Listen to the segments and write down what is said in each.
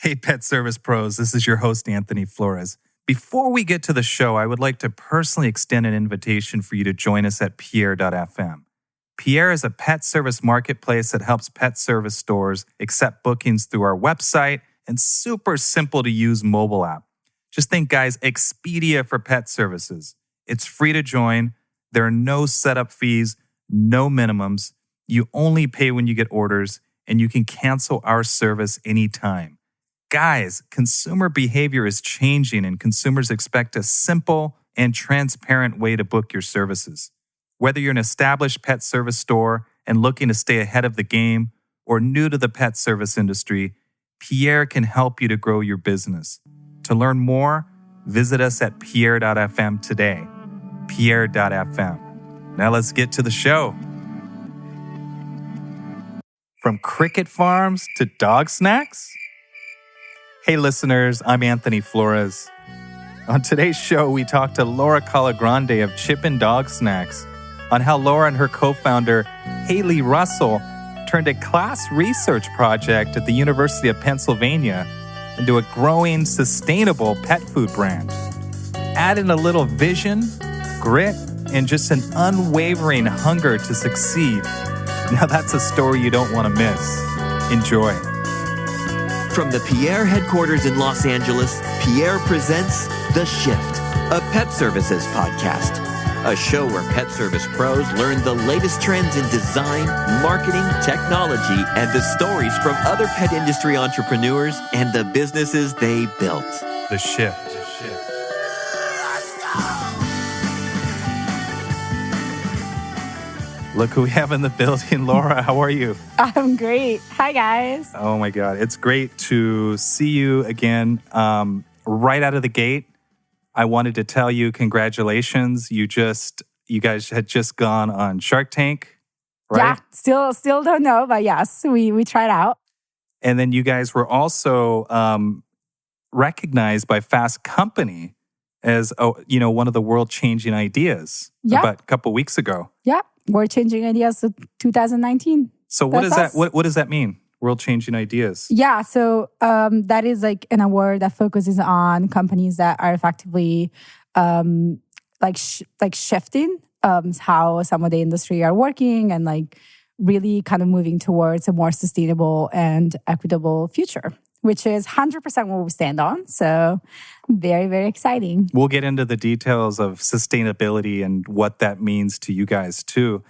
Hey, Pet Service Pros, this is your host, Anthony Flores. Before we get to the show, I would like to personally extend an invitation for you to join us at Pierre.fm. Pierre is a pet service marketplace that helps pet service stores accept bookings through our website and super simple to use mobile app. Just think, guys, Expedia for pet services. It's free to join. There are no setup fees, no minimums. You only pay when you get orders, and you can cancel our service anytime. Guys, consumer behavior is changing and consumers expect a simple and transparent way to book your services. Whether you're an established pet service store and looking to stay ahead of the game or new to the pet service industry, Pierre can help you to grow your business. To learn more, visit us at Pierre.fm today. Pierre.fm. Now let's get to the show. From cricket farms to dog snacks? Hey listeners, I'm Anthony Flores. On today's show, we talked to Laura Colagrande of Chippin Dog Snacks on how Laura and her co-founder, Haley Russell, turned a class research project at the University of Pensylvania into a growing, sustainable pet food brand. Add in a little vision, grit, and just an unwavering hunger to succeed. Now that's a story you don't want to miss. Enjoy. From the Pierre headquarters in Los Angeles, Pierre presents The Shift, a pet services podcast. A show where pet service pros learn the latest trends in design, marketing, technology, and the stories from other pet industry entrepreneurs and the businesses they built. The Shift. Look who we have in the building. Laura, how are you? I'm great. Hi, guys. Oh, my God. It's great to see you again. Right out of the gate, I wanted to tell you congratulations. You guys had just gone on Shark Tank, right? Yeah, still don't know, but yes, we tried out. And then you guys were also recognized by Fast Company as one of the world-changing ideas about a couple weeks ago. Yeah. World-changing ideas of 2019. So what does that mean? World-changing ideas. Yeah, so that is like an award that focuses on companies that are effectively shifting how some of the industry are working and like really kind of moving towards a more sustainable and equitable future, which is 100% what we stand on. So very, very exciting. We'll get into the details of sustainability and what that means to you guys too.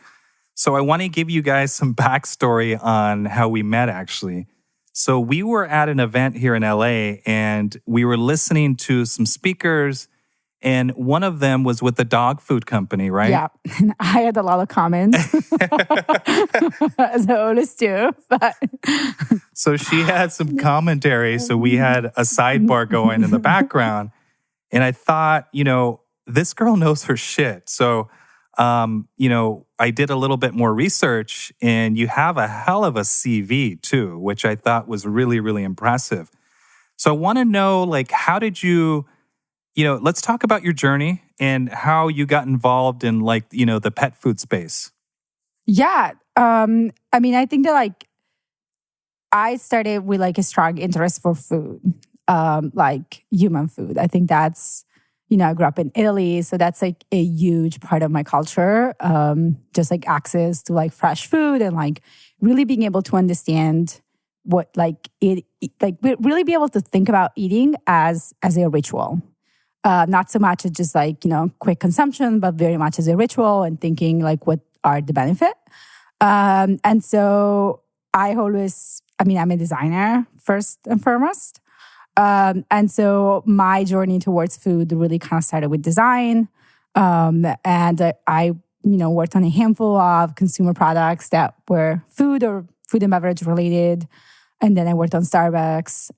So I want to give you guys some backstory on how we met actually. So we were at an event here in LA and we were listening to some speakers and one of them was with the dog food company, right? Yeah, and I had a lot of comments, as I always do. But so she had some commentary, so we had a sidebar going in the background. And I thought, this girl knows her shit. So, I did a little bit more research and you have a hell of a CV too, which I thought was really, really impressive. So I want to know, how did you... let's talk about your journey and how you got involved in the pet food space. Yeah. I think that I started with a strong interest for food, human food. I think that's, I grew up in Italy, so that's a huge part of my culture. Just access to fresh food and really being able to understand what really be able to think about eating as a ritual. Not so much as just quick consumption, but very much as a ritual and thinking what are the benefit. And so I'm a designer first and foremost. And so my journey towards food really kind of started with design. And I worked on a handful of consumer products that were food or food and beverage related. And then I worked on Starbucks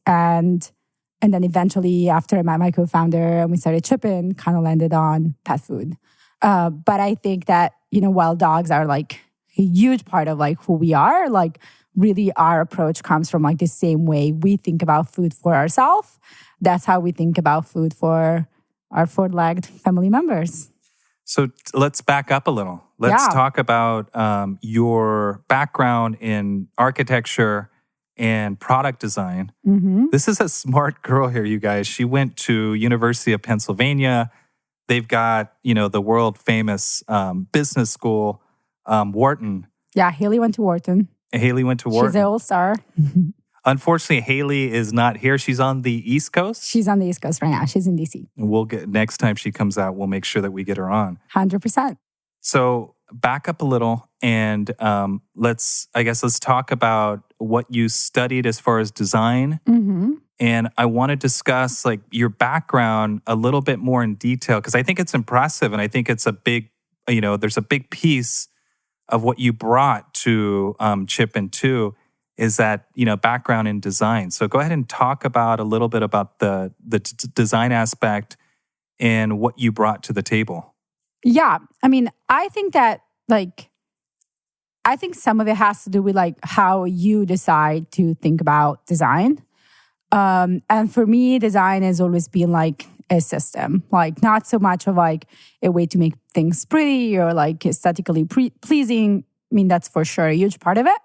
and then eventually, after I met my co-founder and we started Chippin, kind of landed on pet food. But I think that, while dogs are a huge part of who we are, really our approach comes from the same way we think about food for ourselves. That's how we think about food for our four-legged family members. So let's back up a little. Let's talk about your background in architecture and product design. Mm-hmm. This is a smart girl here, you guys. She went to University of Pennsylvania. They've got, the world famous business school, Wharton. Yeah, Haley went to Wharton. Haley went to Wharton. She's an all-star. Unfortunately, Haley is not here. She's on the East Coast. She's on the East Coast right now. She's in DC. We'll get next time she comes out, we'll make sure that we get her on. 100%. So back up a little and let's talk about what you studied as far as design. Mm-hmm. And I want to discuss like your background a little bit more in detail because I think it's impressive and I think it's a big, there's a big piece of what you brought to Chippin too is that, background in design. So go ahead and talk about a little bit about the design aspect and what you brought to the table. Yeah. I mean, I think that some of it has to do with like how you decide to think about design. And for me, design has always been like a system, like not so much of like a way to make things pretty or like aesthetically pleasing. I mean, that's for sure a huge part of it.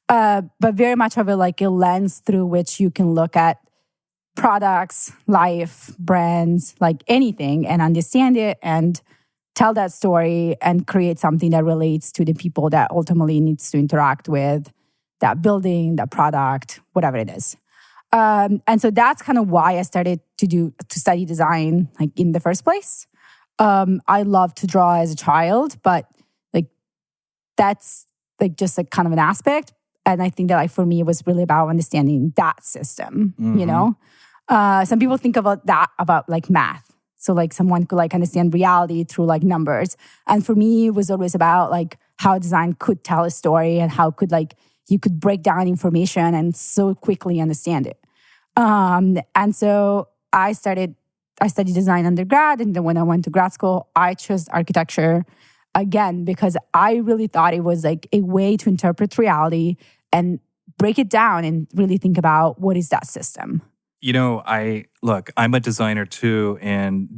But very much of it like a lens through which you can look at products, life, brands, like anything and understand it and tell that story and create something that relates to the people that ultimately needs to interact with that building, that product, whatever it is. And so that's kind of why I started to study design like in the first place. I loved to draw as a child, but like that's like just like kind of an aspect. And I think that like for me, it was really about understanding that system, Some people think about that about like math. So like someone could like understand reality through like numbers. And for me, it was always about like how design could tell a story and how could like you could break down information and so quickly understand it. And so I studied design undergrad. And then when I went to grad school, I chose architecture again, because I really thought it was like a way to interpret reality and break it down and really think about what is that system. I'm a designer too, and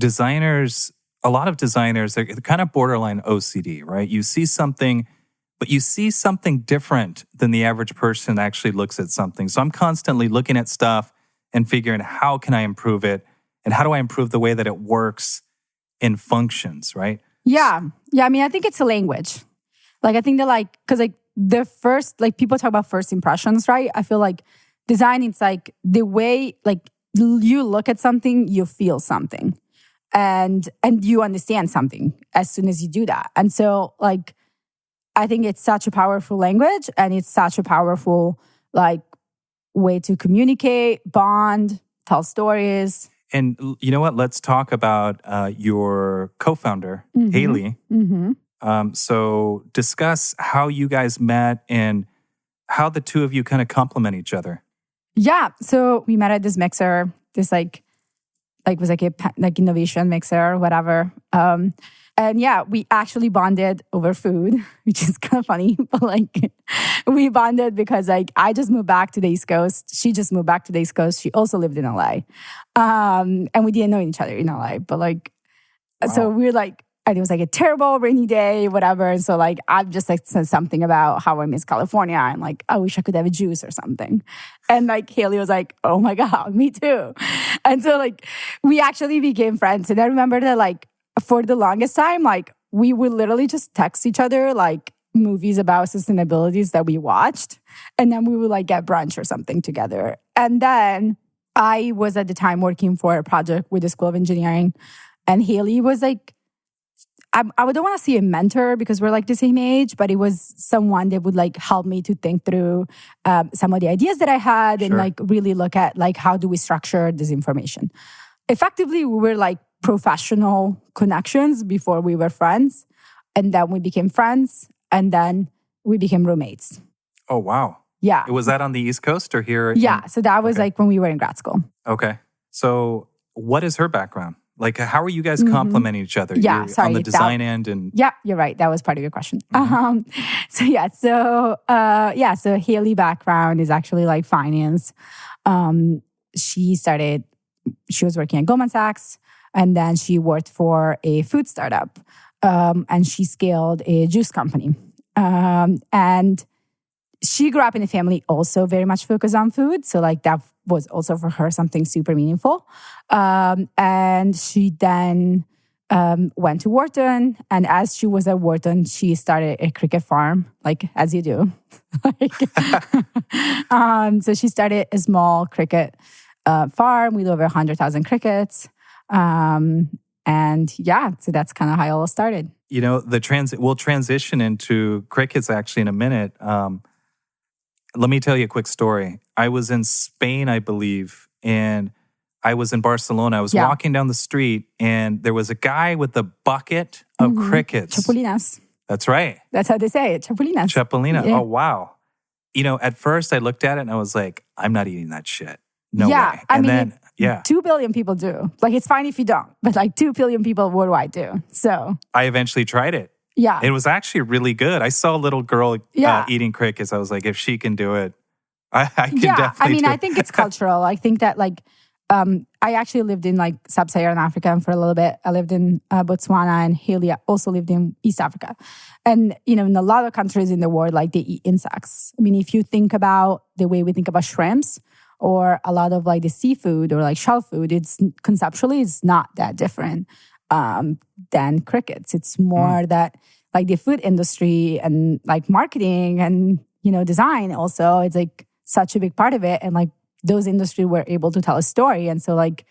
a lot of designers, they're kind of borderline OCD, right? You see something, but you see something different than the average person actually looks at something. So I'm constantly looking at stuff and figuring how can I improve it and how do I improve the way that it works and functions, right? Yeah. I mean, I think it's a language. Like, I think that like, because like the first, like people talk about first impressions, right? I feel like design, it's like the way like you look at something, you feel something and you understand something as soon as you do that. And so like, I think it's such a powerful language and it's such a powerful like way to communicate, bond, tell stories. And you know what? Let's talk about your co-founder, Haley. Mm-hmm. So discuss how you guys met and how the two of you kind of complement each other. Yeah. So we met at this mixer, this like was like a like innovation mixer or whatever. And yeah, we actually bonded over food, which is kind of funny. But like we bonded because like I just moved back to the East Coast. She just moved back to the East Coast. She also lived in LA. And we didn't know each other in LA. But like, So we were like, and it was like a terrible rainy day, whatever. And so like, I've just like said something about how I miss California and like, I wish I could have a juice or something. And like Haley was like, oh my God, me too. And so like, we actually became friends. And I remember that like, for the longest time, like we would literally just text each other like movies about sustainabilities that we watched. And then we would like get brunch or something together. And then I was at the time working for a project with the School of Engineering. And Haley was like, I don't want to say a mentor because we're like the same age, but it was someone that would like help me to think through some of the ideas that I had and like really look at like how do we structure this information. Effectively, we were like professional connections before we were friends. And then we became friends and then we became roommates. Oh, wow. Yeah. Was that on the East Coast or here? Yeah. So that was like when we were in grad school. Okay. So what is her background? Like, how are you guys complementing each other? Yeah, sorry. On the design end and... Yeah, you're right. That was part of your question. So Haley background is actually like finance. She was working at Goldman Sachs and then she worked for a food startup and she scaled a juice company. And she grew up in a family also very much focused on food. So like that was also for her something super meaningful. And she then went to Wharton. And as she was at Wharton, she started a cricket farm, like as you do. So she started a small cricket farm with over 100,000 crickets. And yeah, so that's kind of how it all started. You know, we'll transition into crickets actually in a minute. Let me tell you a quick story. I was in Spain, I believe, and I was in Barcelona. I was walking down the street, and there was a guy with a bucket of crickets. Chapulinas. That's right. That's how they say it, chapulinas. Chapulina. Yeah. Oh, wow. You know, at first I looked at it and I was like, I'm not eating that shit. No way. And then 2 billion people do. Like, it's fine if you don't, but like 2 billion people worldwide do. So I eventually tried it. Yeah. It was actually really good. I saw a little girl eating crickets. I was like, if she can do it, I can definitely do it. I think it's cultural. I think that like, I actually lived in like sub-Saharan Africa for a little bit. I lived in Botswana, and Haley also lived in East Africa. And, you know, in a lot of countries in the world, like they eat insects. I mean, if you think about the way we think about shrimps or a lot of like the seafood or like shell food, it's conceptually, it's not that different than crickets. It's more that like the food industry and like marketing and, you know, design also, it's like such a big part of it. And like those industries were able to tell a story. And so like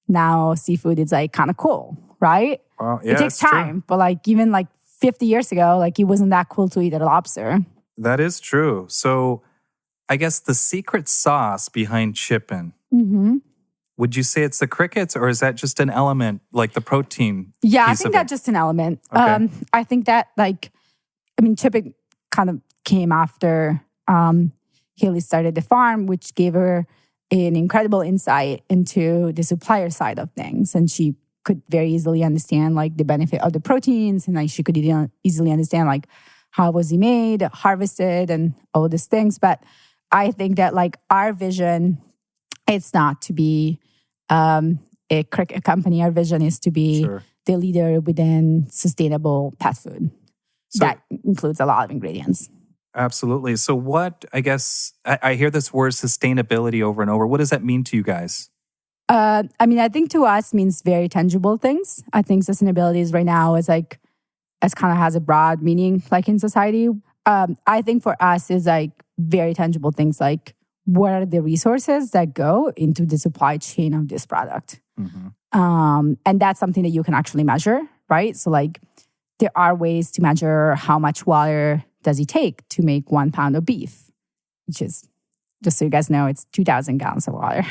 now seafood is like kind of cool, right? Well, yeah, it takes time. True. But like even like 50 years ago, like it wasn't that cool to eat a lobster. That is true. So I guess the secret sauce behind Chippin, would you say it's the crickets, or is that just an element, like the protein? Yeah, I think that's just an element. Okay. I think that like, I mean, Chippin kind of came after Haley started the farm, which gave her an incredible insight into the supplier side of things. And she could very easily understand like the benefit of the proteins, and like she could easily understand like how was he made, harvested, and all these things. But I think that like our vision, it's not to be a cricket company. Our vision is to be the leader within sustainable pet food. So, that includes a lot of ingredients. Absolutely. So what, I guess, I hear this word sustainability over and over. What does that mean to you guys? I mean, I think to us means very tangible things. I think sustainability is right now is like, as kind of has a broad meaning like in society. I think for us is like very tangible things like what are the resources that go into the supply chain of this product? And that's something that you can actually measure, right? So like there are ways to measure how much water does it take to make 1 pound of beef, which is, just so you guys know, it's 2,000 gallons of water.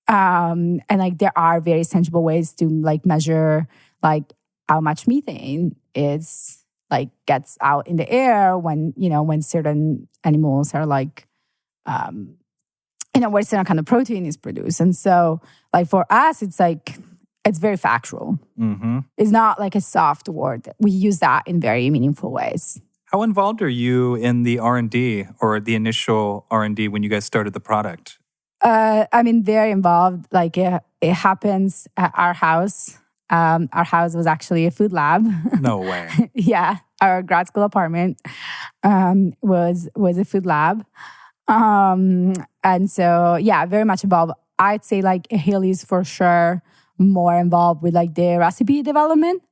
And like there are very tangible ways to like measure like how much methane is like gets out in the air when, you know, when certain animals are like, you know, where certain kind of protein is produced. And so like for us, it's like, it's very factual. It's not like a soft word. We use that in very meaningful ways. How involved are you in the R&D or the initial R&D when you guys started the product? I mean, very involved. Like it happens at our house. Our house was actually a food lab. No way. Yeah, our grad school apartment was a food lab. And so, yeah, very much involved. I'd say like Haley's for sure more involved with like the recipe development.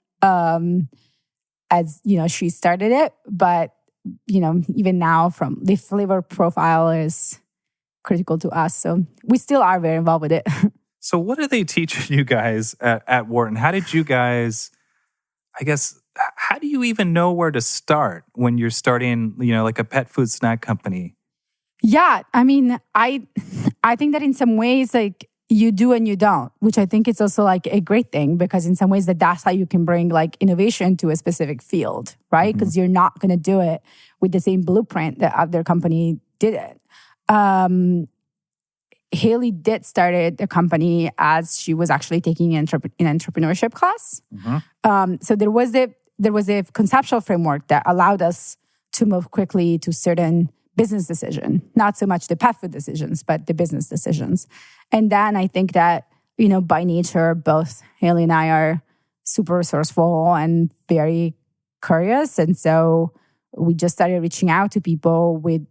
As you know, she started it, but you know, even now from the flavor profile is critical to us. So we still are very involved with it. So what are they teaching you guys at Wharton? How did you guys, I guess, how do you even know where to start when you're starting, you know, like a pet food snack company? Yeah, I mean, I think that in some ways, like you do and you don't, which I think is also like a great thing because in some ways that's how you can bring like innovation to a specific field, right? Because you're not going to do it with the same blueprint that other company did it. Haley did started the company as she was actually taking an entrepreneurship class. So there was a conceptual framework that allowed us to move quickly to certain business decision, not so much the pet food decisions, but the business decisions. And then I think that, you know, by nature, both Haley and I are super resourceful and very curious. And so we just started reaching out to people with,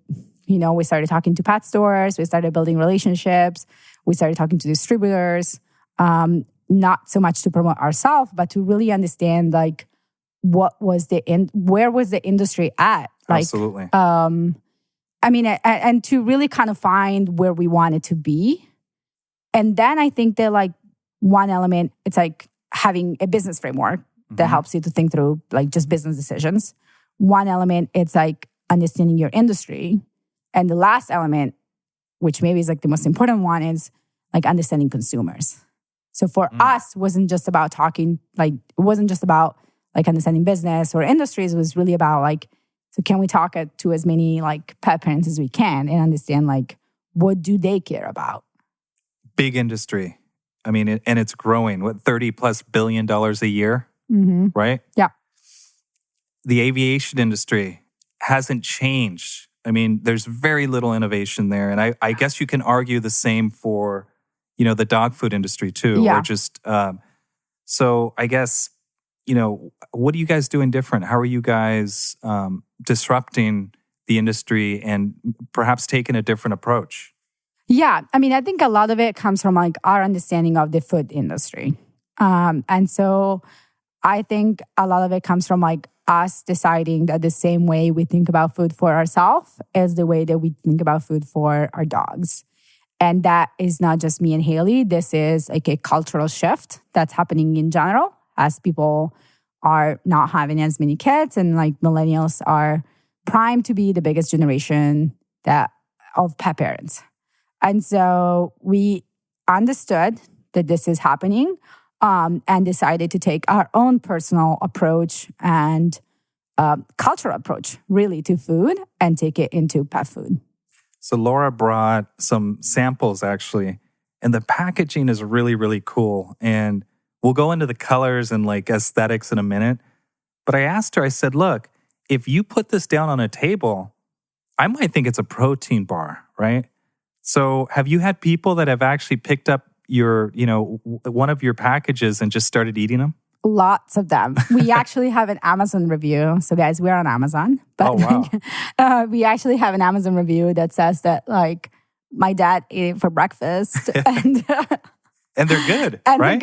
we started talking to pet stores, we started building relationships, we started talking to distributors, not so much to promote ourselves, but to really understand like where was the industry at? Like, Absolutely. And to really kind of find where we wanted to be. And then I think that like one element, it's like having a business framework that helps you to think through like just business decisions. One element, it's like understanding your industry. And the last element, which maybe is like the most important one, is like understanding consumers. So for us, it wasn't just about like understanding business or industries. It was really about like, so can we talk to as many like pet parents as we can and understand like what do they care about? Big industry. I mean, and it's growing. What, $30+ billion a year, right? Yeah. The aviation industry hasn't changed. I mean, there's very little innovation there. And I guess you can argue the same for, the dog food industry too. Yeah. Or just, so I guess, what are you guys doing different? How are you guys disrupting the industry and perhaps taking a different approach? Yeah. I mean, I think a lot of it comes from like our understanding of the food industry. And so I think a lot of it comes from like us deciding that the same way we think about food for ourselves is the way that we think about food for our dogs. And that is not just me and Haley. This is like a cultural shift that's happening in general as people are not having as many kids and like millennials are primed to be the biggest generation of pet parents. And so we understood that this is happening and decided to take our own personal approach and cultural approach really to food and take it into pet food. So Laura brought some samples actually, and the packaging is really, really cool. And we'll go into the colors and like aesthetics in a minute. But I asked her, I said, look, if you put this down on a table, I might think it's a protein bar, right? So have you had people that have actually picked up your, one of your packages and just started eating them? Lots of them. We actually have an Amazon review. So guys, we're on Amazon. But wow. We actually have an Amazon review that says that like my dad ate it for breakfast. And they're good, and right?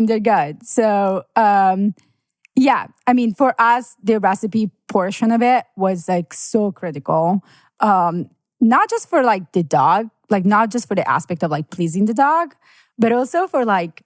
They're good. So yeah, I mean, for us, the recipe portion of it was like so critical. Not just for like the dog, like not just for the aspect of like pleasing the dog, but also for like,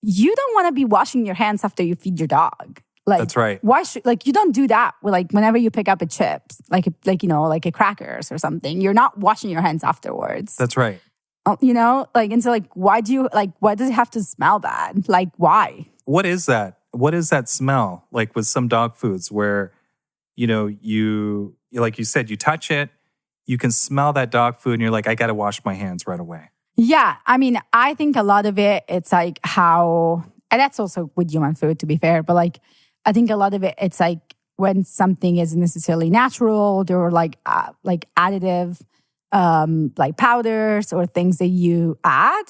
you don't want to be washing your hands after you feed your dog. Like, that's right. Why should you don't do that with like whenever you pick up a chips, like a crackers or something. You're not washing your hands afterwards. That's right. And so like why does it have to smell bad? Like why? What is that? What is that smell like with some dog foods where you like you said, you touch it, you can smell that dog food and you're like, I got to wash my hands right away. Yeah. I mean, I think a lot of it, it's like how, and that's also with human food to be fair, but like, I think a lot of it, it's like when something isn't necessarily natural, there are like additive, like powders or things that you add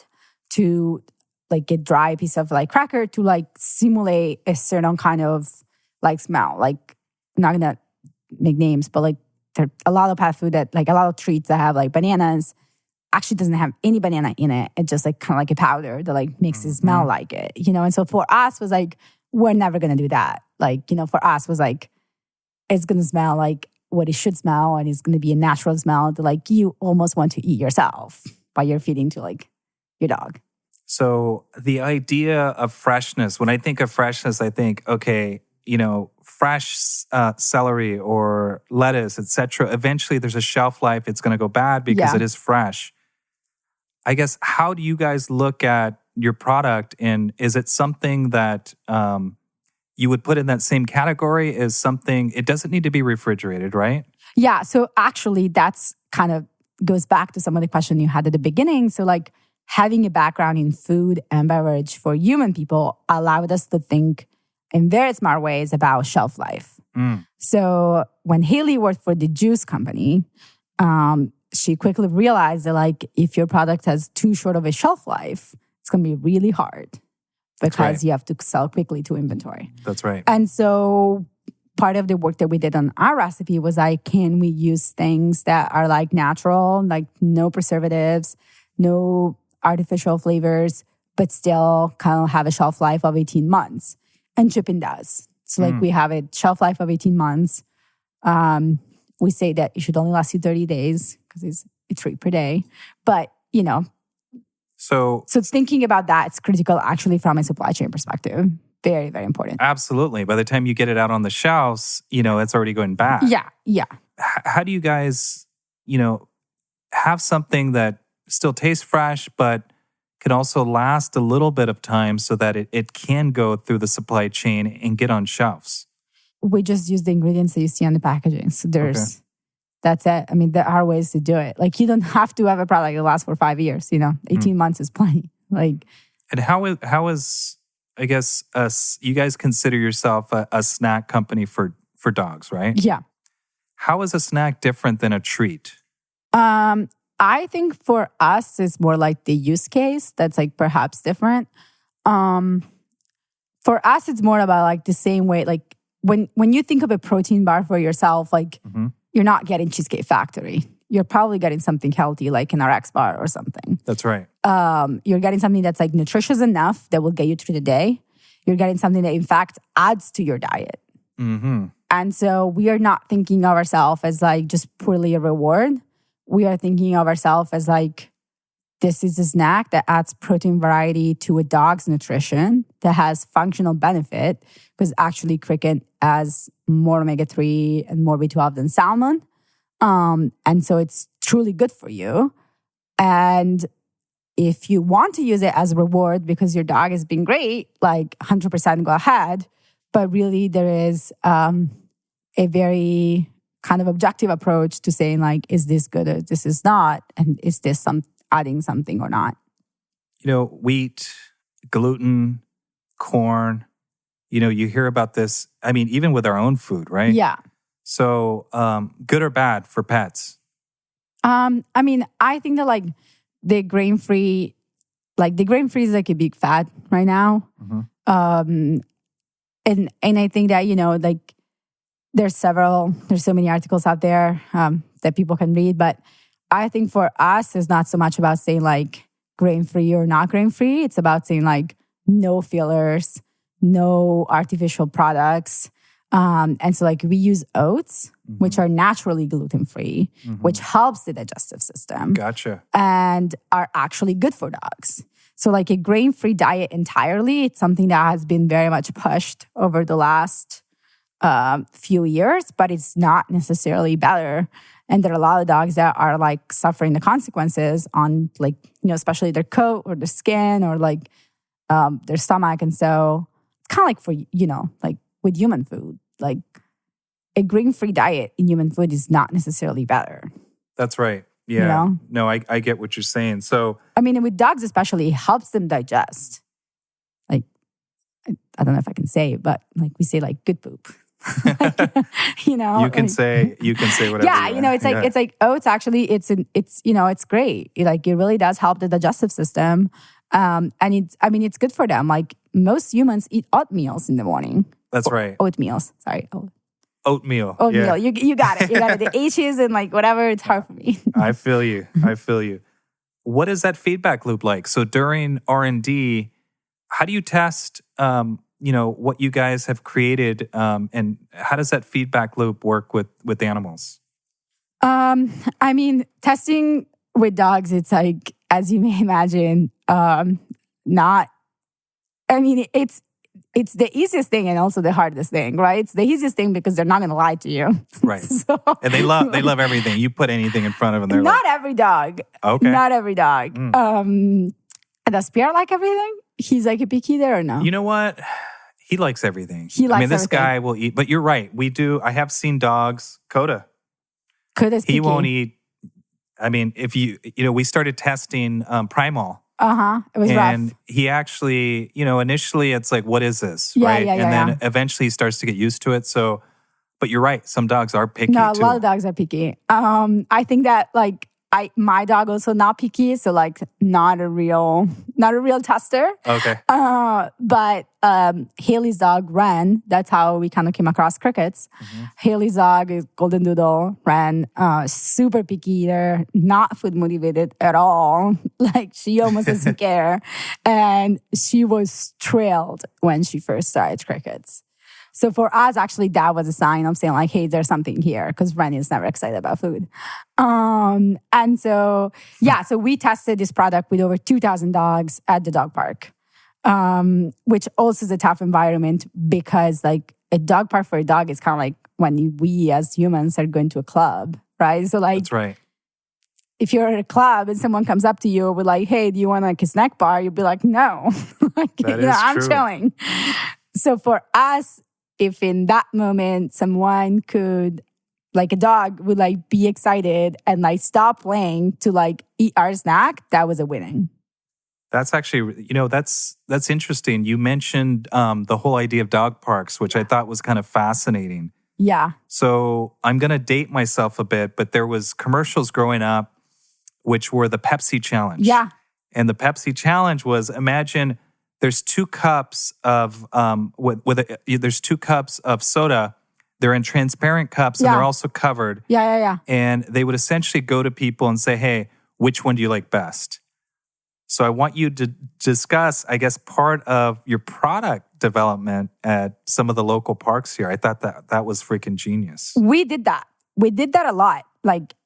to like a dry piece of like cracker to like simulate a certain kind of like smell. Like, I'm not going to make names, but like there are a lot of pet food that like a lot of treats that have like bananas actually doesn't have any banana in it. It's just like kind of like a powder that like makes it smell like it, And so for us was like, we're never going to do that. Like, for us was like, it's going to smell like what it should smell. And it's going to be a natural smell that like you almost want to eat yourself while you're feeding to like your dog. So the idea of freshness, when I think of freshness, I think, okay, fresh celery or lettuce, etc. Eventually there's a shelf life. It's going to go bad because it is fresh. I guess, how do you guys look at your product? And is it something that you would put in that same category as something, it doesn't need to be refrigerated, right? Yeah. So actually that's kind of goes back to some of the question you had at the beginning. So like having a background in food and beverage for human people allowed us to think in very smart ways about shelf life. So when Haley worked for the juice company, she quickly realized that like if your product has too short of a shelf life, it's going to be really hard because you have to sell quickly to inventory. That's right. And so part of the work that we did on our recipe was like, can we use things that are like natural, like no preservatives, no artificial flavors, but still kind of have a shelf life of 18 months? And Chippin does. So like we have a shelf life of 18 months. We say that it should only last you 30 days because it's a treat per day. But, you know, so thinking about that, it's critical actually from a supply chain perspective. Very, very important. Absolutely. By the time you get it out on the shelves, you know, it's already going bad. Yeah. How do you guys, you know, have something that still tastes fresh, but can also last a little bit of time so that it can go through the supply chain and get on shelves? We just use the ingredients that you see on the packaging. So that's it. I mean, there are ways to do it. Like, you don't have to have a product that lasts for 5 years, you know, 18 months is plenty. Like, and how is I guess you guys consider yourself a snack company for dogs, right? Yeah. How is a snack different than a treat? I think for us, it's more like the use case that's like perhaps different. For us, it's more about like the same way, like when you think of a protein bar for yourself, like you're not getting Cheesecake Factory. You're probably getting something healthy like an RX bar or something. That's right. You're getting something that's like nutritious enough that will get you through the day. You're getting something that in fact adds to your diet. And so we are not thinking of ourselves as like just purely a reward. We are thinking of ourselves as like, this is a snack that adds protein variety to a dog's nutrition that has functional benefit because actually cricket has more omega-3 and more B12 than salmon. And so it's truly good for you. And if you want to use it as a reward because your dog has been great, like 100% go ahead. But really there is a very kind of objective approach to saying like, is this good or this is not? And is this adding something or not? You know, wheat, gluten, corn, you know, you hear about this, I mean, even with our own food, right? Yeah. So good or bad for pets? I mean, I think that like the grain-free is like a big fad right now. And I think that, you know, like there's so many articles out there that people can read. But I think for us, it's not so much about saying like grain-free or not grain-free. It's about saying like no fillers, no artificial products. And so like we use oats, which are naturally gluten-free, which helps the digestive system. Gotcha. And are actually good for dogs. So like a grain-free diet entirely, it's something that has been very much pushed over the last few years, but it's not necessarily better. And there are a lot of dogs that are like suffering the consequences on like, you know, especially their coat or their skin or like their stomach. And so it's kind of like for, you know, like with human food, like a grain-free diet in human food is not necessarily better. That's right. Yeah. You know? No, I get what you're saying. So, I mean, and with dogs especially, it helps them digest. Like, I don't know if I can say, but like we say like good poop. You know, you can say whatever. Yeah, you know, it's like oats. Actually, it's you know, it's great. It really does help the digestive system, and it's good for them. Like most humans eat oatmeals in the morning. That's right. Oatmeals. Sorry. Oatmeal. Oatmeal. Yeah. You got it. You got it. The H's and like whatever. It's hard for me. I feel you. What is that feedback loop like? So during R&D, how do you test? You know, what you guys have created, and how does that feedback loop work with animals? I mean, testing with dogs, it's like, as you may imagine, it's the easiest thing and also the hardest thing, right? It's the easiest thing because they're not going to lie to you. Right. So, and they love everything. You put anything in front of them, they're not every dog. Okay. Not every dog. Does Pierre like everything? He's like a picky eater or no? You know what? He likes everything. He likes this everything. guy will eat. But you're right. We do. I have seen dogs. Coda's picky. He won't eat. I mean, if we started testing Primal. It was and rough. he actually, initially it's like, what is this? Yeah, right? yeah, and then eventually he starts to get used to it. So, but you're right. Some dogs are picky No, too. a lot of dogs are picky. I think that my dog also not picky, so like not a real tester. Okay. But Haley's dog, Ren, that's how we kind of came across crickets. Haley's dog is golden doodle, Ren, super picky eater, not food motivated at all. Like she almost doesn't care. And she was thrilled when she first started crickets. So for us, actually, that was a sign of saying like, hey, there's something here, because Ren is never excited about food. And so, so we tested this product with over 2,000 dogs at the dog park, which also is a tough environment because like a dog park for a dog is kind of like when we as humans are going to a club, right? So like, that's right. If you're at a club and someone comes up to you with like, hey, do you want like a snack bar? You'd be like, no, like, I'm chilling. So for us, if in that moment someone could, like a dog would like be excited and like stop playing to like eat our snack, that was a winning. That's actually, that's interesting. You mentioned the whole idea of dog parks, which I thought was kind of fascinating. Yeah. So I'm going to date myself a bit, but there was commercials growing up, which were the Pepsi Challenge. Yeah. And the Pepsi Challenge was, imagine there's 2 cups of there's 2 cups of soda. They're in transparent cups and they're also covered. Yeah. And they would essentially go to people and say, hey, which one do you like best? So I want you to discuss, I guess, part of your product development at some of the local parks here. I thought that was freaking genius. We did that. We did that a lot.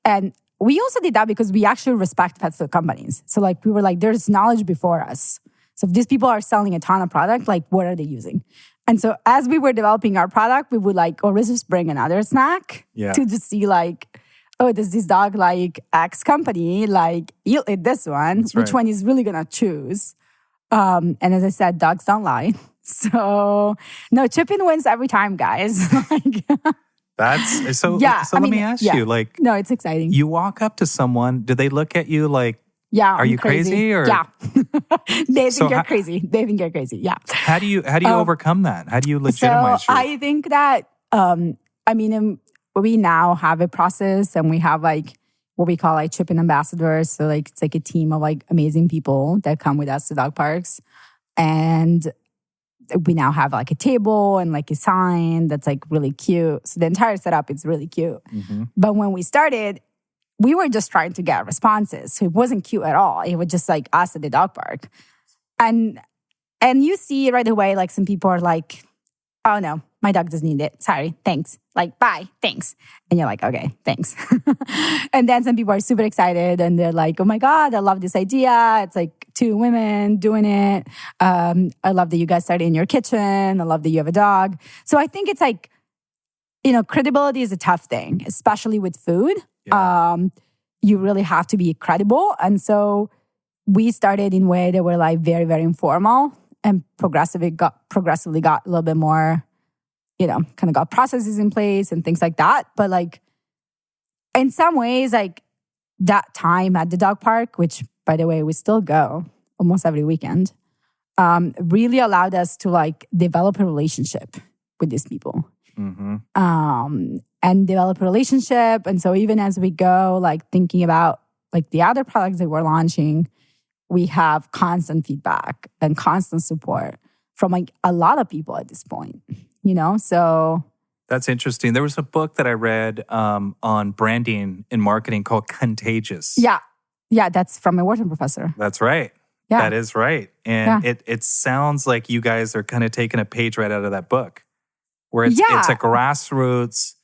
And we also did that because we actually respect pet food companies. So like we were like, there's knowledge before us. So if these people are selling a ton of product, like what are they using? And so as we were developing our product, we would like, let's just bring another snack to just see like, oh, does this dog like X company? Like, you'll eat this one. That's which right. one is really going to choose? And as I said, dogs don't lie. So no, Chippin wins every time, guys. That's so. So let me ask you, like, no, it's exciting. You walk up to someone, do they look at you like, are you crazy? Or yeah, they think you're crazy. They think you're crazy. Yeah. How do you overcome that? How do you legitimize? So I think that we now have a process, and we have like what we call like Chippin ambassadors. So like it's like a team of like amazing people that come with us to dog parks, and we now have like a table and like a sign that's like really cute. So the entire setup is really cute. Mm-hmm. But when we started, we were just trying to get responses. So it wasn't cute at all. It was just like us at the dog park. And you see right away, like some people are like, oh no, my dog doesn't need it. Sorry, thanks. Like, bye, thanks. And you're like, okay, thanks. And then some people are super excited and they're like, oh my God, I love this idea. It's like 2 women doing it. I love that you guys started in your kitchen. I love that you have a dog. So I think it's like, credibility is a tough thing, especially with food. Yeah. You really have to be credible. And so we started in a way that were like very, very informal, and progressively got a little bit more, kind of got processes in place and things like that. But like, in some ways, like that time at the dog park, which by the way, we still go almost every weekend, really allowed us to like develop a relationship with these people. Mm-hmm. And develop a relationship. And so even as we go, like thinking about like the other products that we're launching, we have constant feedback and constant support from like a lot of people at this point, so. That's interesting. There was a book that I read on branding and marketing called Contagious. Yeah. Yeah, that's from a Wharton professor. That's right. Yeah. That is right. And it sounds like you guys are kind of taking a page right out of that book, where it's a grassroots,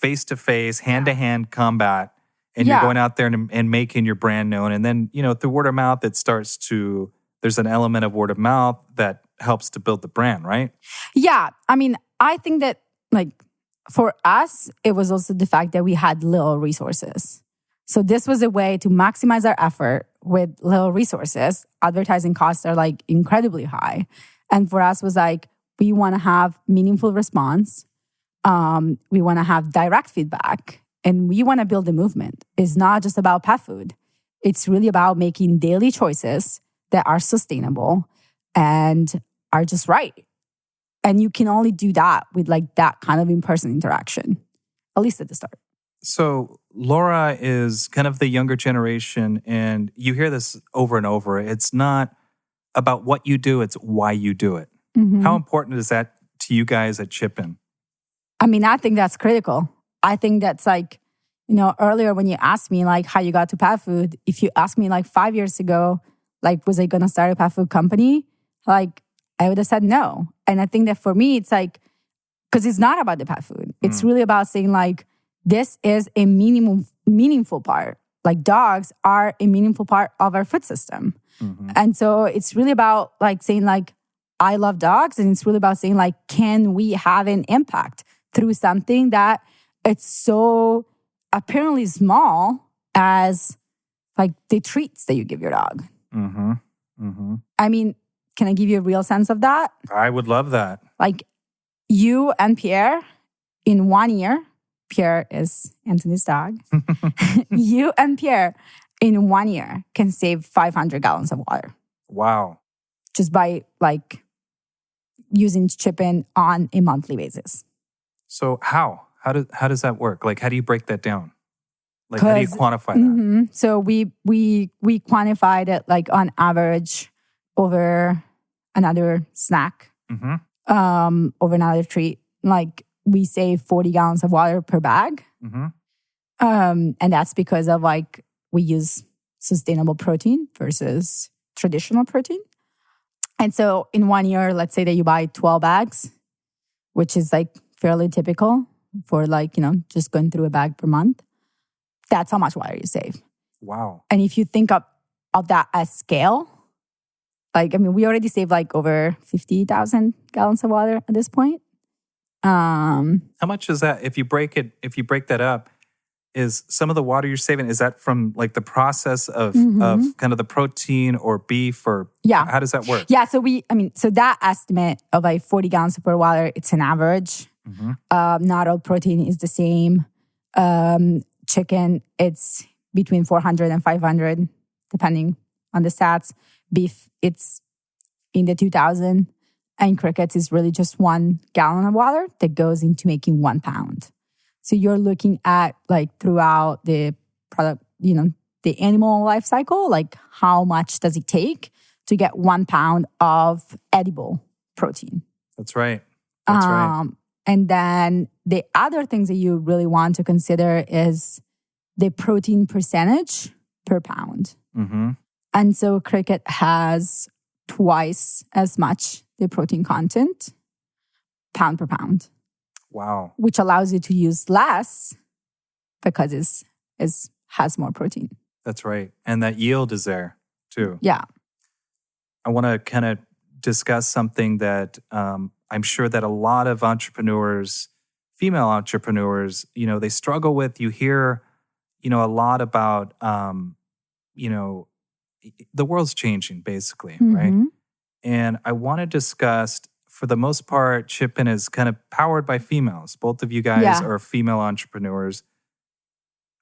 face-to-face, hand-to-hand combat, and you're going out there and making your brand known. And then, through word of mouth, there's an element of word of mouth that helps to build the brand, right? Yeah. I mean, I think that, like, for us, it was also the fact that we had little resources. So this was a way to maximize our effort with little resources. Advertising costs are, like, incredibly high. And for us was like, we want to have meaningful response. We want to have direct feedback, and we want to build a movement. It's not just about pet food. It's really about making daily choices that are sustainable and are just right. And you can only do that with like that kind of in-person interaction, at least at the start. So Laura is kind of the younger generation, and you hear this over and over. It's not about what you do, it's why you do it. Mm-hmm. How important is that to you guys at Chippin? I mean, I think that's critical. I think that's like, earlier when you asked me like how you got to pet food, if you asked me like 5 years ago, like, was I going to start a pet food company? Like, I would have said no. And I think that for me, it's like, because it's not about the pet food. It's really about saying like, this is a meaningful part. Like dogs are a meaningful part of our food system. Mm-hmm. And so it's really about like saying like, I love dogs. And it's really about saying like, can we have an impact through something that it's so apparently small as like the treats that you give your dog. Mm-hmm. Mm-hmm. I mean, can I give you a real sense of that? I would love that. Like you and Pierre in 1 year, Pierre is Anthony's dog. You and Pierre in 1 year can save 500 gallons of water. Wow. Just by like using Chippin on a monthly basis. So how? How does that work? Like, how do you break that down? Like, how do you quantify that? Mm-hmm. So we quantified it like on average over another snack, over another treat. Like we save 40 gallons of water per bag. Mm-hmm. And that's because of like we use sustainable protein versus traditional protein. And so in 1 year, let's say that you buy 12 bags, which is like fairly typical for like, just going through a bag per month. That's how much water you save. Wow. And if you think of that as scale, like, I mean, we already saved like over 50,000 gallons of water at this point. How much is that? If you break that up, is some of the water you're saving, is that from like the process of kind of the protein or beef or how does that work? Yeah. So so that estimate of like 40 gallons per water, it's an average. Mm-hmm. Not all protein is the same. Chicken, it's between 400 and 500, depending on the stats. Beef, it's in the 2000. And crickets is really just 1 gallon of water that goes into making 1 pound. So you're looking at like throughout the product, the animal life cycle, like how much does it take to get 1 pound of edible protein? That's right. That's right. And then the other things that you really want to consider is the protein percentage per pound. Mm-hmm. And so cricket has twice as much the protein content pound per pound. Wow. Which allows you to use less because it has more protein. That's right. And that yield is there too. Yeah. I want to kind of discuss something that I'm sure that a lot of entrepreneurs, female entrepreneurs, they struggle with. You hear, a lot about, the world's changing basically, right? And I want to discuss, for the most part, Chippin is kind of powered by females. Both of you guys are female entrepreneurs.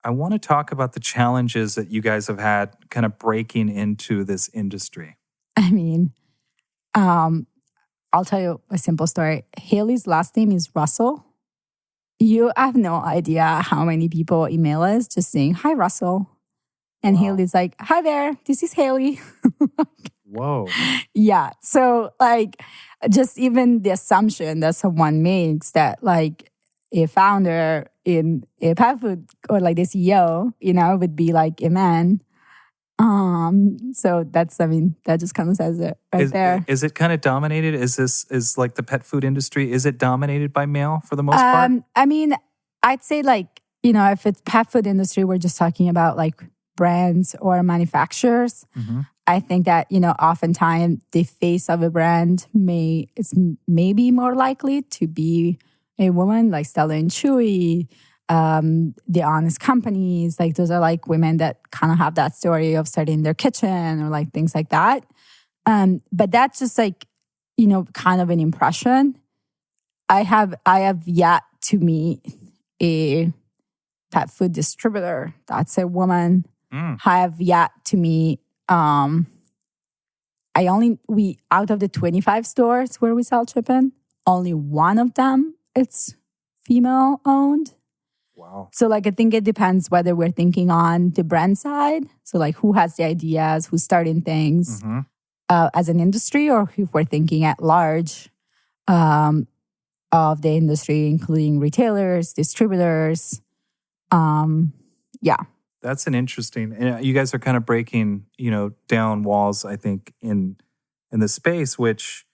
I want to talk about the challenges that you guys have had kind of breaking into this industry. I mean, I'll tell you a simple story. Haley's last name is Russell. You have no idea how many people email us just saying, "Hi, Russell." And Haley's like, "Hi there, this is Haley." Whoa. Yeah. So like just even the assumption that someone makes that like a founder in a pet food or like the CEO, would be like a man. So that just kind of says it there. Is it kind of dominated? Is like the pet food industry, is it dominated by male for the most part? I mean, I'd say like, if it's pet food industry, we're just talking about like brands or manufacturers. Mm-hmm. I think that, oftentimes the face of a brand may be more likely to be a woman, like Stella and Chewy, the Honest Companies. Like those are like women that kind of have that story of starting their kitchen or like things like that. But that's just like, kind of an impression. I have yet to meet a pet food distributor that's a woman. I have yet to meet out of the 25 stores where we sell Chippin, only one of them it's female owned. Wow. Wow. So like, I think it depends whether we're thinking on the brand side. So like who has the ideas, who's starting things as an industry, or if we're thinking at large of the industry, including retailers, distributors. Yeah. That's an interesting, and you guys are kind of breaking, down walls, I think, in the space, which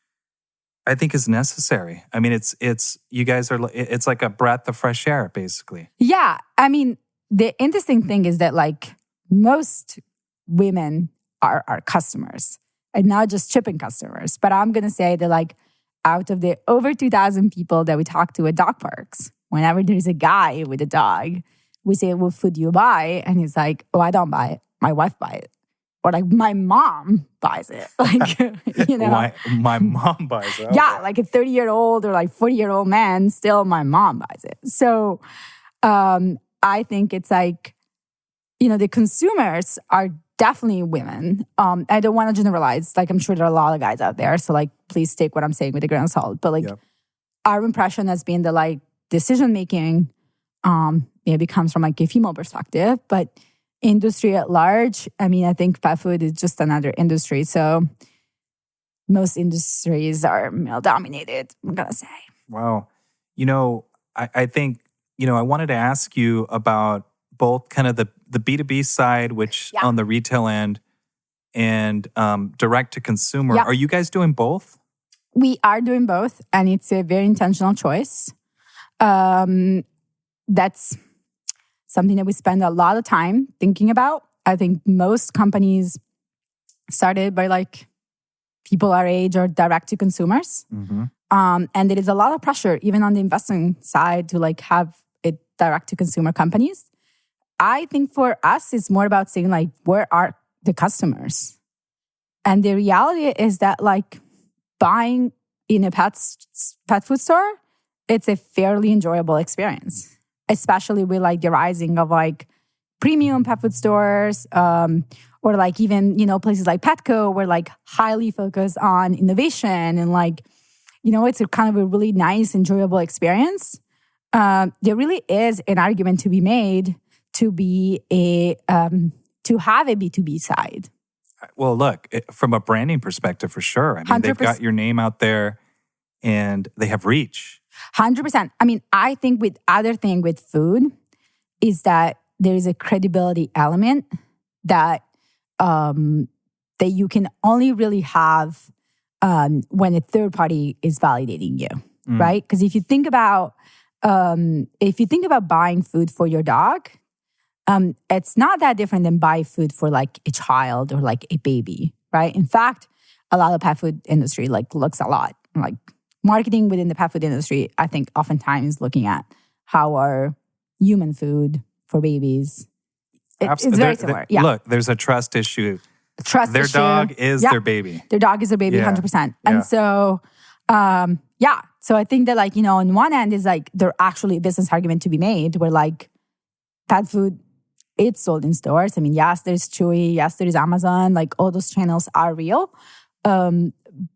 I think is necessary. I mean, it's you guys are, it's like a breath of fresh air, basically. Yeah. I mean, the interesting thing is that like most women are our customers and not just Chippin customers. But I'm going to say that like out of the over 2,000 people that we talk to at dog parks, whenever there's a guy with a dog, we say, what food do you buy? And he's like, oh, I don't buy it. My wife buys it. Or like, my mom buys it. Like, My mom buys it. Okay. Yeah, like a 30-year-old or like 40-year-old man, still my mom buys it. So I think it's like, the consumers are definitely women. I don't want to generalize. Like, I'm sure there are a lot of guys out there. So like, please take what I'm saying with a grain of salt. But like, our impression has been that like decision-making maybe comes from like a female perspective, but industry at large, I mean, I think pet food is just another industry. So most industries are male dominated, I'm going to say. Wow. I think, I wanted to ask you about both kind of the B2B side, which on the retail end, and direct to consumer. Yeah. Are you guys doing both? We are doing both, and it's a very intentional choice. That's something that we spend a lot of time thinking about. I think most companies started by like people our age or direct to consumers. And there is a lot of pressure, even on the investing side, to like have it direct to consumer companies. I think for us, it's more about saying like, where are the customers? And the reality is that like buying in a pet food store, it's a fairly enjoyable experience. Especially with like the rising of like premium pet food stores, or like even, places like Petco, where like highly focused on innovation and like, it's a kind of a really nice, enjoyable experience. There really is an argument to be made to be to have a B2B side. Well, look, from a branding perspective, for sure. I mean, 100%. They've got your name out there and they have reach. 100%. I mean, I think with other thing with food is that there is a credibility element that that you can only really have when a third party is validating you, right? Because if you think about buying food for your dog, it's not that different than buying food for like a child or like a baby, right? In fact, a lot of pet food industry like looks a lot like marketing within the pet food industry. I think oftentimes looking at how are human food for babies. It's very similar. Yeah. Look, there's a trust issue. Their issue. dog is their baby. Their dog is their baby, 100%. Yeah. And so, So I think that like, on one end is like there actually a business argument to be made where like pet food, it's sold in stores. I mean, yes, there's Chewy. Yes, there's Amazon. Like all those channels are real.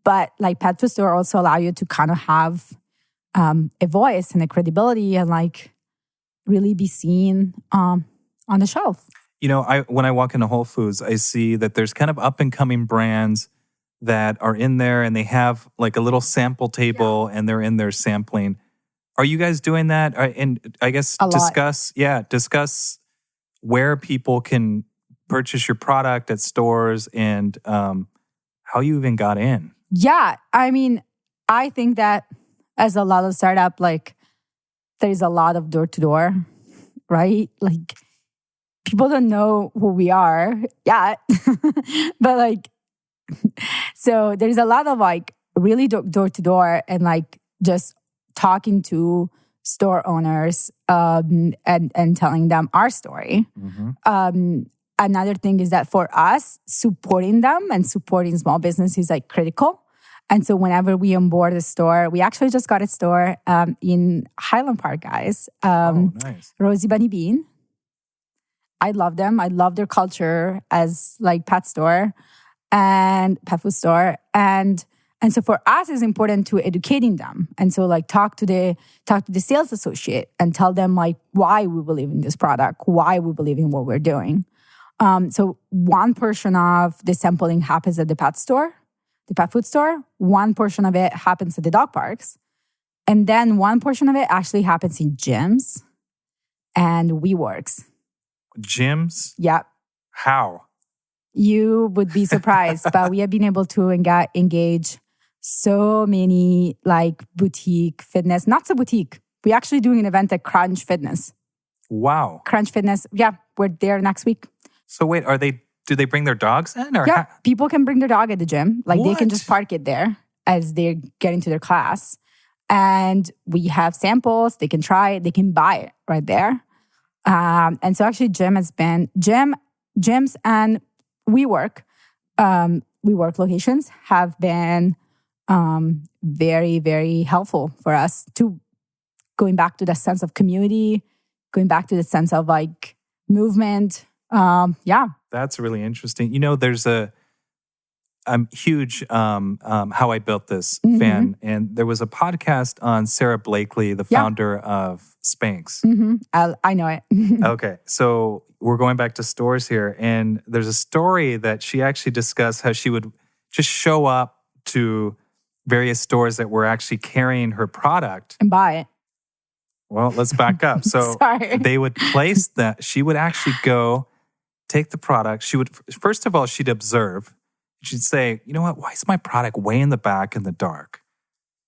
But like pet food store also allow you to kind of have a voice and a credibility and like really be seen on the shelf. When I walk into Whole Foods, I see that there's kind of up and coming brands that are in there and they have like a little sample table and they're in there sampling. Are you guys doing that? And I guess discuss where people can purchase your product at stores and how you even got in. Yeah. I mean, I think that as a lot of startup, like there's a lot of door to door, right? Like people don't know who we are yet, but like, so there's a lot of like really door to door and like just talking to store owners and telling them our story. Another thing is that for us, supporting them and supporting small business is like critical. And so whenever we onboard a store, we actually just got a store in Highland Park, guys. Nice. Rosie Bunny Bean. I love them. I love their culture as like pet store and pet food store. And And so for us, it's important to educating them. And so like talk to the sales associate and tell them like why we believe in this product, why we believe in what we're doing. So one portion of the sampling happens at the pet food store. One portion of it happens at the dog parks. And then one portion of it actually happens in gyms and WeWorks. Gyms? Yep. How? You would be surprised, but we have been able to engage so many like boutique fitness, not so boutique. We're actually doing an event at Crunch Fitness. Wow. Crunch Fitness. Yeah, we're there next week. So wait, do they bring their dogs in? Or yeah, people can bring their dog at the gym. Like they can What? just park it there as they're getting to their class. And we have samples. They can try it. They can buy it right there. And so actually gyms and WeWork locations have been very, very helpful for us to going back to the sense of community, going back to the sense of like movement. Yeah. That's really interesting. You know, there's I'm huge How I Built This fan. And there was a podcast on Sarah Blakely, the founder of Spanx. I know it. Okay. So we're going back to stores here. And there's a story that she actually discussed how she would just show up to various stores that were actually carrying her product. And buy it. Well, let's back up. So Sorry. they would place that. She would actually go take the product. She would, first of all, she'd observe. She'd say, you know what? Why is my product way in the back in the dark?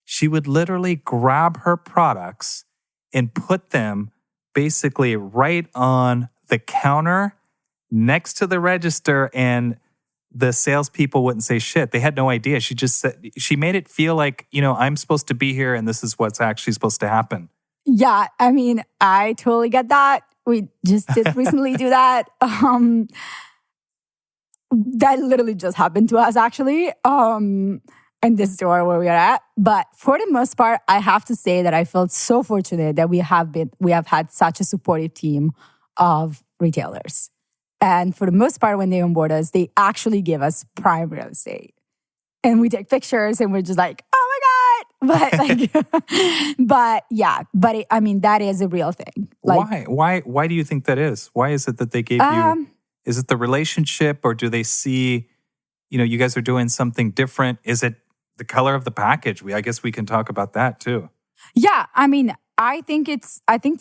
She would literally grab her products and put them basically right on the counter next to the register, and the salespeople wouldn't say shit. They had no idea. She just said, she made it feel like, you know, I'm supposed to be here and this is what's actually supposed to happen. Yeah, I mean, I totally get that. We just did recently do that. That literally just happened to us, actually, in this store where we are at. But for the most part, I have to say that I felt so fortunate that we have had such a supportive team of retailers. And for the most part, when they onboard us, they actually give us prime real estate. And we take pictures and we're just like, oh my God. But I mean, that is a real thing. Like, Why do you think that is? Why is it that they gave you... Is it the relationship, or do they see, you know, you guys are doing something different? Is it the color of the package? I guess we can talk about that too. Yeah, I mean, I think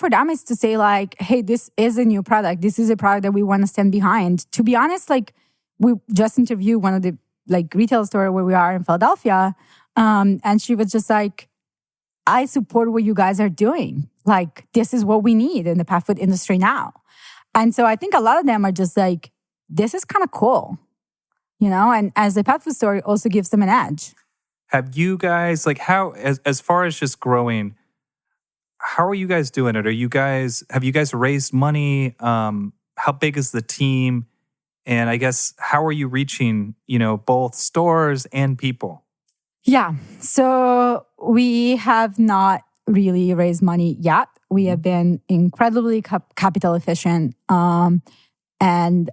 for them it's to say like, hey, this is a new product. This is a product that we want to stand behind. To be honest, like we just interviewed one of the like retail store where we are in Philadelphia, and she was just like, I support what you guys are doing. Like this is what we need in the pet food industry now. And so I think a lot of them are just like, this is kind of cool, you know? And as a pet food store, it also gives them an edge. Have you guys, like how, as far as just growing, how are you guys doing it? Have you guys raised money? How big is the team? And I guess, how are you reaching, you know, both stores and people? Yeah. So we have not really raised money yet. We have been incredibly capital efficient. And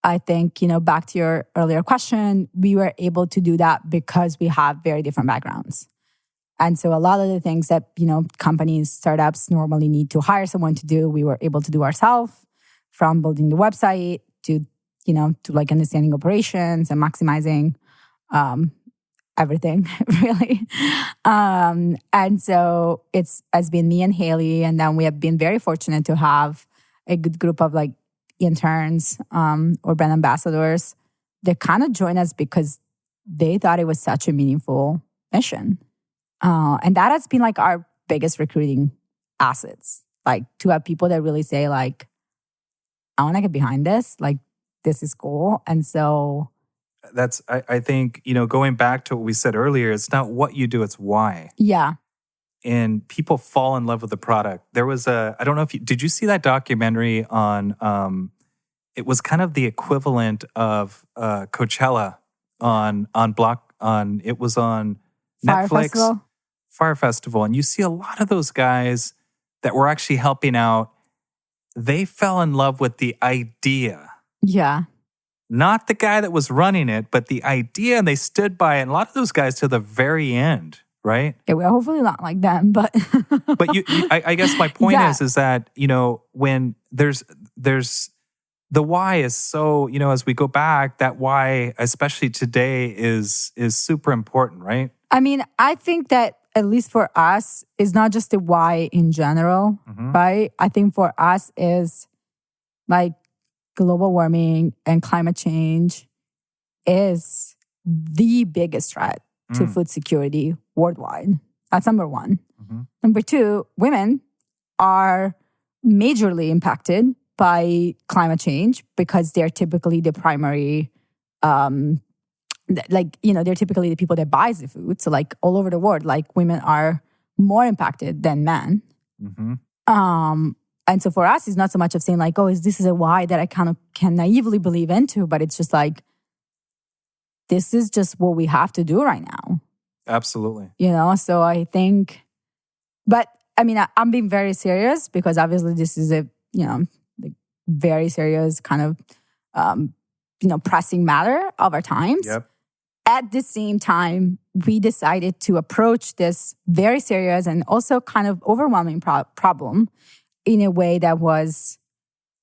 I think, you know, back to your earlier question, we were able to do that because we have very different backgrounds. And so a lot of the things that, you know, companies, startups normally need to hire someone to do, we were able to do ourselves, from building the website to, you know, to like understanding operations and maximizing everything, really. And so has been me and Haley. And then we have been very fortunate to have a good group of like interns or brand ambassadors that kind of joined us because they thought it was such a meaningful mission. And that has been like our biggest recruiting assets, like to have people that really say like, I want to get behind this. Like, this is cool. And so... I think, you know, going back to what we said earlier, it's not what you do, it's why. Yeah. And people fall in love with the product. There was I don't know if did you see that documentary on, it was kind of the equivalent of Coachella it was on Fire Netflix. Festival. Fire Festival. And you see a lot of those guys that were actually helping out. They fell in love with the idea. Yeah. not the guy that was running it, but the idea, and they stood by it. And a lot of those guys to the very end, right? Yeah, we're hopefully not like them, but But I guess my point Yeah. is that, when there's the why is so, as we go back, that why, especially today, is super important, right? I mean, I think that at least for us, it's not just the why in general, right? I think for us is like global warming and climate change is the biggest threat to food security worldwide. That's number one. Number two, women are majorly impacted by climate change because they're typically the primary, they're typically the people that buys the food. So like all over the world, like women are more impacted than men. And so for us, it's not so much of saying like, this is a why that I kind of can naively believe into, but it's just like, this is just what we have to do right now. Absolutely. So I think, but I mean, I'm being very serious because obviously this is a, like very serious kind of, pressing matter of our times. Yep. At the same time, we decided to approach this very serious and also kind of overwhelming problem in a way that was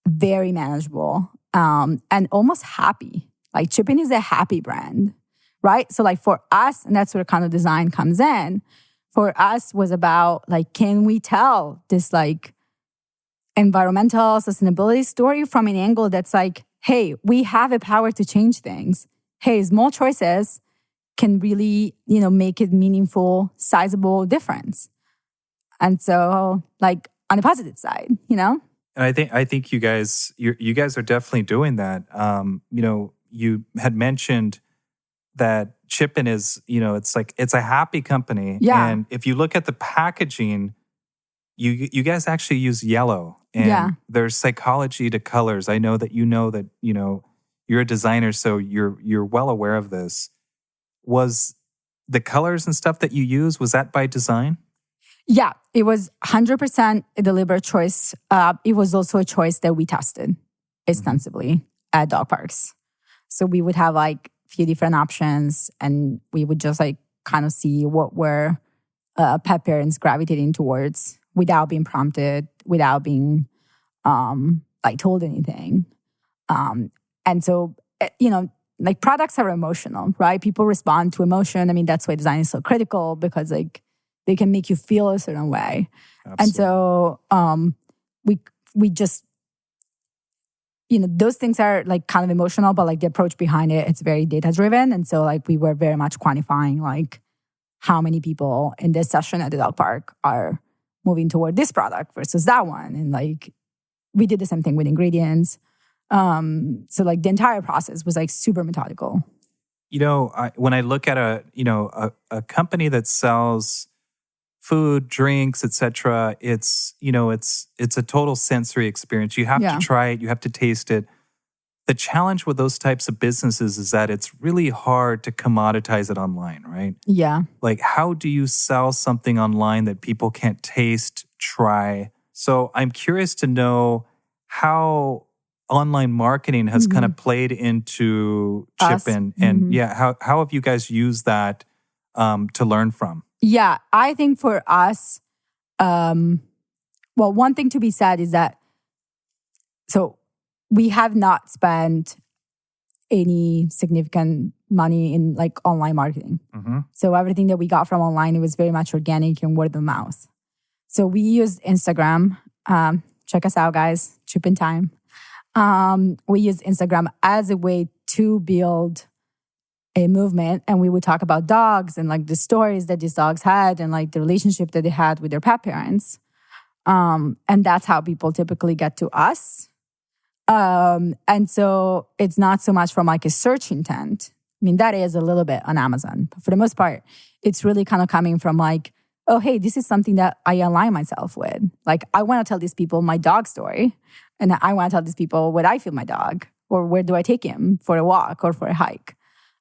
very manageable and almost happy. Like Chippin is a happy brand, right? So like for us, and that's where kind of design comes in, for us was about like, can we tell this like environmental sustainability story from an angle that's like, hey, we have a power to change things. Hey, small choices can really, make it meaningful, sizable difference. And so like on the positive side, And I think you guys are definitely doing that. You had mentioned that Chippin is, it's a happy company. Yeah. And if you look at the packaging, you guys actually use yellow. And Yeah. there's psychology to colors. I know that you're a designer, so you're well aware of this. Was the colors and stuff that you use, was that by design? Yeah, it was 100% a deliberate choice. It was also a choice that we tested extensively at dog parks. So we would have like a few different options and we would just like kind of see what were pet parents gravitating towards without being prompted, without being like told anything. And so, like products are emotional, right? People respond to emotion. I mean, that's why design is so critical because like they can make you feel a certain way. Absolutely. And so we just, those things are like kind of emotional, but like the approach behind it, it's very data driven. And so like we were very much quantifying like how many people in this session at the dog park are moving toward this product versus that one. And like we did the same thing with ingredients. So like the entire process was like super methodical. When I look at a company that sells food, drinks, etc., it's a total sensory experience. You have to try it, you have to taste it. The challenge with those types of businesses is that it's really hard to commoditize it online, right? Yeah. Like how do you sell something online that people can't taste, try? So I'm curious to know how online marketing has kind of played into Chippin. And how have you guys used that to learn from? Yeah, I think for us, one thing to be said is that, so we have not spent any significant money in like online marketing. So everything that we got from online, it was very much organic and word of mouth. So we used Instagram. Check us out, guys. Chippin time. We used Instagram as a way to build a movement, and we would talk about dogs and like the stories that these dogs had and like the relationship that they had with their pet parents. And that's how people typically get to us. And so it's not so much from like a search intent. I mean, that is a little bit on Amazon, but for the most part, it's really kind of coming from like, oh, hey, this is something that I align myself with. Like, I want to tell these people my dog story. And I want to tell these people what I feel my dog, or where do I take him for a walk or for a hike.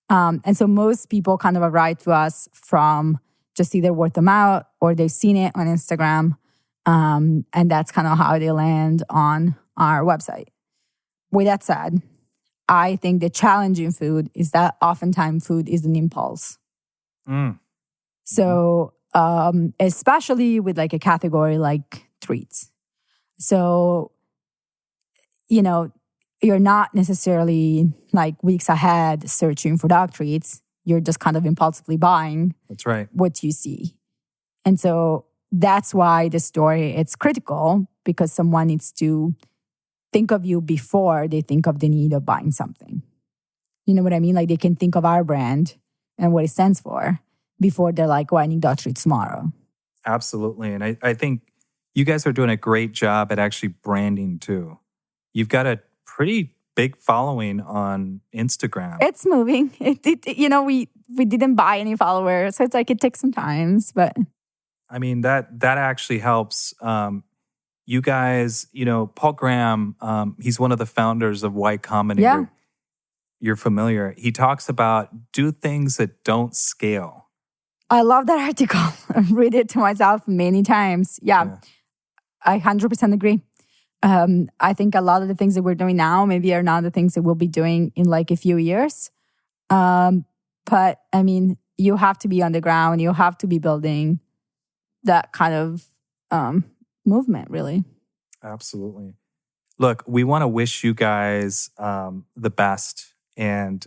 And so most people kind of arrive to us from just either word of mouth or they've seen it on Instagram. And that's kind of how they land on our website. With that said, I think the challenge in food is that oftentimes food is an impulse. Mm. So, especially with like a category like treats. So, you're not necessarily like weeks ahead searching for dog treats. You're just kind of impulsively buying That's right. what you see. And so that's why the story, it's critical because someone needs to think of you before they think of the need of buying something. You know what I mean? Like they can think of our brand and what it stands for before they're like, I need dog treats tomorrow. Absolutely. And I think you guys are doing a great job at actually branding too. You've got a pretty big following on Instagram. It's moving. We didn't buy any followers. So it's like it takes some time, but I mean, that actually helps. You guys, Paul Graham, he's one of the founders of Y Combinator. Yeah. You're familiar. He talks about do things that don't scale. I love that article. I've read it to myself many times. Yeah. I 100% agree. I think a lot of the things that we're doing now maybe are not the things that we'll be doing in like a few years. But I mean, you have to be on the ground. You have to be building that kind of movement, really. Absolutely. Look, we want to wish you guys the best. And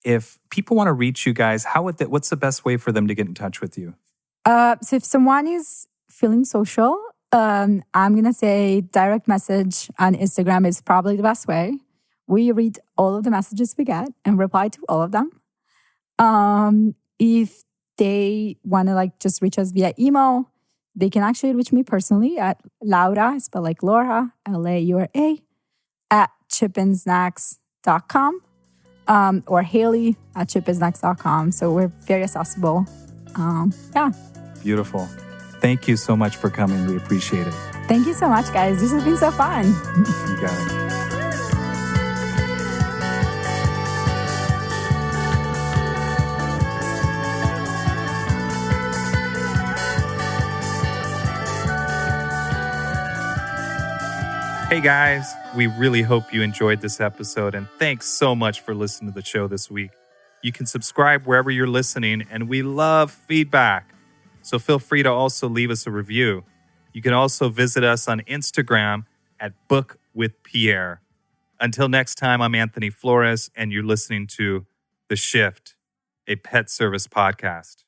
if people want to reach you guys, what's the best way for them to get in touch with you? So if someone is feeling social, I'm going to say direct message on Instagram is probably the best way. We read all of the messages we get and reply to all of them. If they want to like just reach us via email, they can actually reach me personally at Laura, spelled like Laura, Laura, at chippinsnacks.com or Haley at chippinsnacks.com. So we're very accessible. Yeah. Beautiful. Thank you so much for coming. We appreciate it. Thank you so much, guys. This has been so fun. You got it. Hey guys, we really hope you enjoyed this episode and thanks so much for listening to the show this week. You can subscribe wherever you're listening and we love feedback. So feel free to also leave us a review. You can also visit us on Instagram at Book with Pierre. Until next time, I'm Anthony Flores and you're listening to The Shift, a pet service podcast.